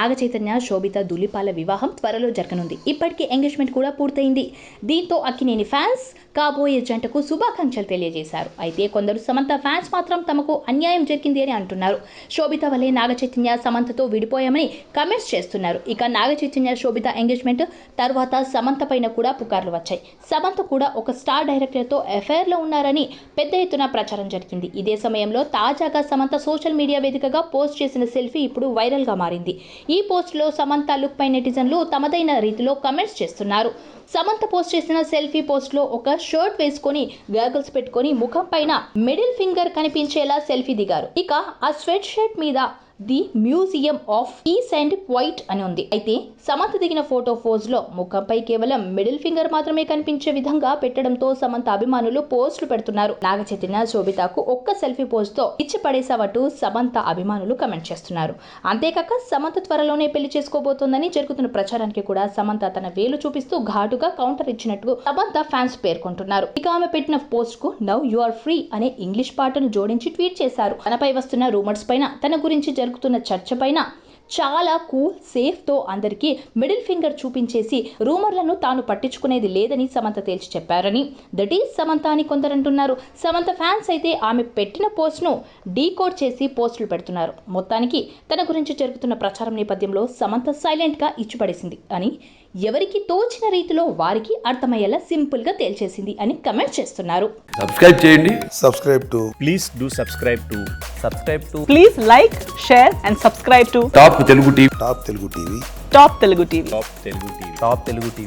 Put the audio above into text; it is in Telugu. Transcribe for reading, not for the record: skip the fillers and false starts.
నాగ చైతన్య శోభిత ధూళిపాల వివాహం త్వరలో జరగనుంది. ఇప్పటికీ ఎంగేజ్మెంట్ కూడా పూర్తయింది. దీంతో అక్కినేని ఫ్యాన్స్ కాబోయే జంటకు శుభాకాంక్షలు తెలియజేశారు. అయితే కొందరు సమంత ఫ్యాన్స్ మాత్రం తమకు అన్యాయం జరిగింది అని అంటున్నారు. శోభిత వల్లే నాగ చైతన్య సమంతతో విడిపోయామని కమెంట్స్ చేస్తున్నారు. ఇక నాగ చైతన్య శోభిత ఎంగేజ్మెంట్ తర్వాత సమంత పైన కూడా పుకార్లు వచ్చాయి. సమంత కూడా ఒక స్టార్ డైరెక్టర్తో అఫైర్ లో ఉన్నారని పెద్ద ఎత్తున ప్రచారం జరిగింది. ఇదే సమయంలో తాజాగా సమంత సోషల్ మీడియా వేదికగా పోస్ట్ చేసిన సెల్ఫీ ఇప్పుడు వైరల్ గా మారింది. ఈ పోస్ట్ లో సమంత లుక్ పై నెటిజన్లు తమదైన రీతిలో కమెంట్స్ చేస్తున్నారు. సమంత పోస్ట్ చేసిన సెల్ఫీ పోస్ట్ లో ఒక షర్ట్ వేసుకొని గాగల్స్ పెట్టుకొని ముఖం పైన మిడిల్ ఫింగర్ కనిపించేలా సెల్ఫీ దిగారు. ఇక ఆ స్వెట్ షర్ట్ మీద the museum of peace and quiet అని ఉంది. అయితే సమంత దిగిన ఫోటో పోజ్ లో ముఖంపై కేవలం మిడిల్ ఫింగర్ మాత్రమే కనిపించే విధంగా పెట్టడంతో సమంత అభిమానులు పోస్టులు పెడుతున్నారు. నాగ చైతన్య శోభితకు ఒక్క సెల్ఫీ పోజ్ తో ఇచ్చి పడేసావట్టు సమంత అభిమానులు కమెంట్ చేస్తున్నారు. అంతేకాక సమంత త్వరలోనే పెళ్లి చేసుకోబోతోందని జరుగుతున్న ప్రచారానికి కూడా సమంత తన వేలు చూపిస్తూ ఘాటుగా కౌంటర్ ఇచ్చినట్టు సమంత ఫ్యాన్స్ పేర్కొంటున్నారు. ఇక ఆమె పెట్టిన పోస్ట్ కు నౌ యు ఆర్ ఫ్రీ అనే ఇంగ్లీష్ పాటను జోడించి ట్వీట్ చేశారు. తనపై వస్తున్న రూమర్స్ పైన, తన గురించి జరుగుతున్న చర్చ పైన చాలా కూల్ సేఫ్ తో అందరికీ మిడిల్ ఫింగర్ చూపించేసి రూమర్లను తాను పట్టించుకునేది లేదని సమంత తేల్చి చెప్పారని, దట్ ఈజ్ సమంత అని కొందరు అంటున్నారు. సమంత ఫ్యాన్స్ అయితే ఆమె పెట్టిన పోస్ట్ ను డీకోడ్ చేసి పోస్టులు పెడుతున్నారు. మొత్తానికి తన గురించి జరుగుతున్న ప్రచారం నేపథ్యంలో సమంత సైలెంట్ గా ఇచ్చిపడేసింది అని, ఎవరికి తోచిన రీతిలో వారికి అర్థమయ్యేలా సింపుల్ గా తేల్చేసింది అని కమెంట్ చేస్తున్నారు. సబ్స్క్రైబ్ చేయండి. Please do subscribe to Please like, share and subscribe to top Telugu TV. Top Telugu TV. Top Telugu TV.